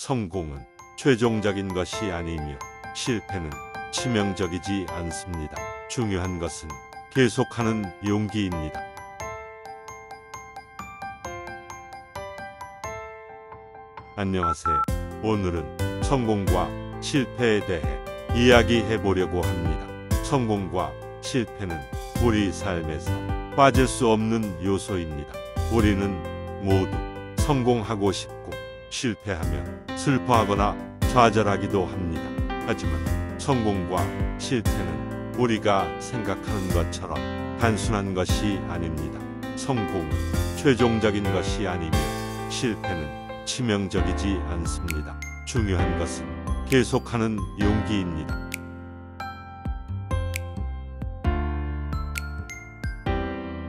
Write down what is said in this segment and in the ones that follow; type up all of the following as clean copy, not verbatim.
성공은 최종적인 것이 아니며 실패는 치명적이지 않습니다. 중요한 것은 계속하는 용기입니다. 안녕하세요. 오늘은 성공과 실패에 대해 이야기해 보려고 합니다. 성공과 실패는 우리 삶에서 빠질 수 없는 요소입니다. 우리는 모두 성공하고 싶고 실패하면 슬퍼하거나 좌절하기도 합니다. 하지만 성공과 실패는 우리가 생각하는 것처럼 단순한 것이 아닙니다. 성공은 최종적인 것이 아니며 실패는 치명적이지 않습니다. 중요한 것은 계속하는 용기입니다.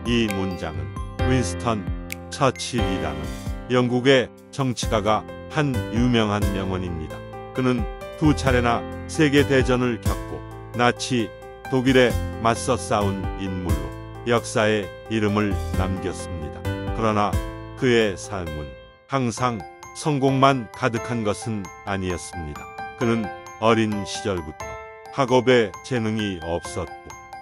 이 문장은 윈스턴 처칠이라는 영국의 정치가가 한 유명한 명언입니다. 그는 두 차례나 세계대전을 겪고 나치 독일에 맞서 싸운 인물로 역사에 이름을 남겼습니다. 그러나 그의 삶은 항상 성공만 가득한 것은 아니었습니다. 그는 어린 시절부터 학업에 재능이 없었고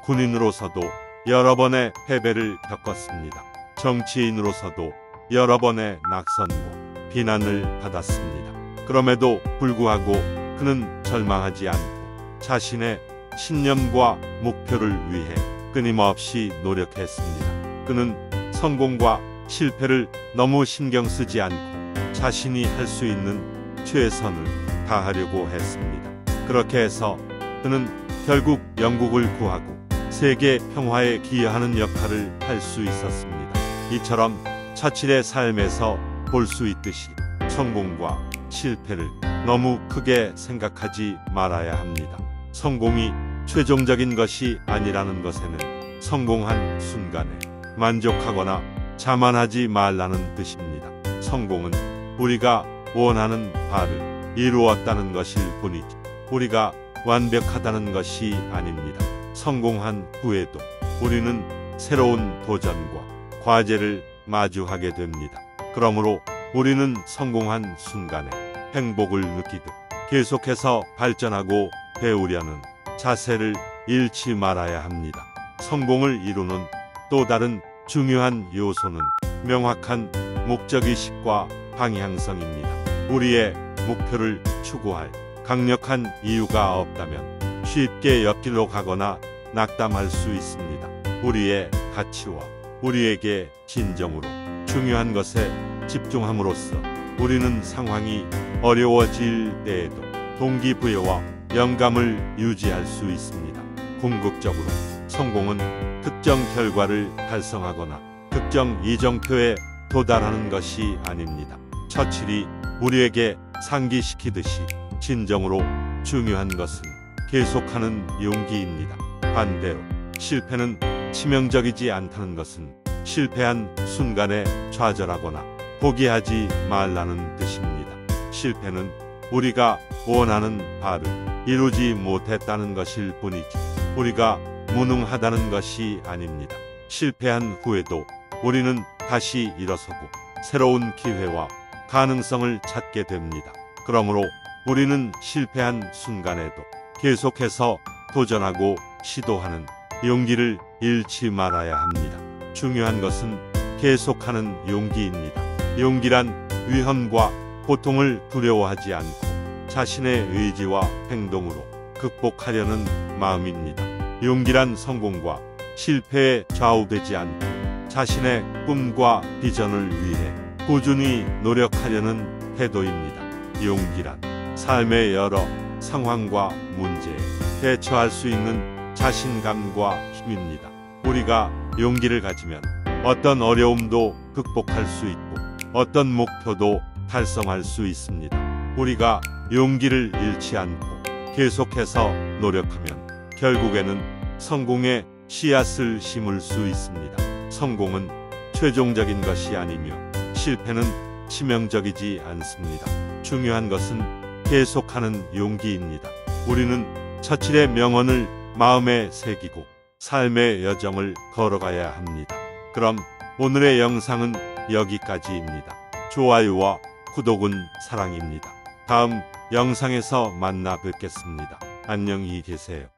군인으로서도 여러 번의 패배를 겪었습니다. 정치인으로서도 여러 번의 낙선과 비난을 받았습니다. 그럼에도 불구하고 그는 절망하지 않고 자신의 신념과 목표를 위해 끊임없이 노력했습니다. 그는 성공과 실패를 너무 신경 쓰지 않고 자신이 할 수 있는 최선을 다하려고 했습니다. 그렇게 해서 그는 결국 영국을 구하고 세계 평화에 기여하는 역할을 할 수 있었습니다. 이처럼 처칠의 삶에서 볼 수 있듯이 성공과 실패를 너무 크게 생각하지 말아야 합니다. 성공이 최종적인 것이 아니라는 것에는 성공한 순간에 만족하거나 자만하지 말라는 뜻입니다. 성공은 우리가 원하는 바를 이루었다는 것일 뿐이지 우리가 완벽하다는 것이 아닙니다. 성공한 후에도 우리는 새로운 도전과 과제를 마주하게 됩니다. 그러므로 우리는 성공한 순간에 행복을 느끼듯 계속해서 발전하고 배우려는 자세를 잃지 말아야 합니다. 성공을 이루는 또 다른 중요한 요소는 명확한 목적의식과 방향성입니다. 우리의 목표를 추구할 강력한 이유가 없다면 쉽게 옆길로 가거나 낙담할 수 있습니다. 우리의 가치와 우리에게 진정으로 중요한 것에 집중함으로써 우리는 상황이 어려워질 때에도 동기부여와 영감을 유지할 수 있습니다. 궁극적으로 성공은 특정 결과를 달성하거나 특정 이정표에 도달하는 것이 아닙니다. 처칠이 우리에게 상기시키듯이 진정으로 중요한 것은 계속하는 용기입니다. 반대로 실패는 치명적이지 않다는 것은 실패한 순간에 좌절하거나 포기하지 말라는 뜻입니다. 실패는 우리가 원하는 바를 이루지 못했다는 것일 뿐이지 우리가 무능하다는 것이 아닙니다. 실패한 후에도 우리는 다시 일어서고 새로운 기회와 가능성을 찾게 됩니다. 그러므로 우리는 실패한 순간에도 계속해서 도전하고 시도하는 용기를 잃지 말아야 합니다. 중요한 것은 계속하는 용기입니다. 용기란 위험과 고통을 두려워하지 않고 자신의 의지와 행동으로 극복하려는 마음입니다. 용기란 성공과 실패에 좌우되지 않고 자신의 꿈과 비전을 위해 꾸준히 노력하려는 태도입니다. 용기란 삶의 여러 상황과 문제에 대처할 수 있는 자신감과 힘입니다. 우리가 용기를 가지면 어떤 어려움도 극복할 수 있고 어떤 목표도 달성할 수 있습니다. 우리가 용기를 잃지 않고 계속해서 노력하면 결국에는 성공의 씨앗을 심을 수 있습니다. 성공은 최종적인 것이 아니며 실패는 치명적이지 않습니다. 중요한 것은 계속하는 용기입니다. 우리는 처칠의 명언을 마음에 새기고 삶의 여정을 걸어가야 합니다. 그럼 오늘의 영상은 여기까지입니다. 좋아요와 구독은 사랑입니다. 다음 영상에서 만나 뵙겠습니다. 안녕히 계세요.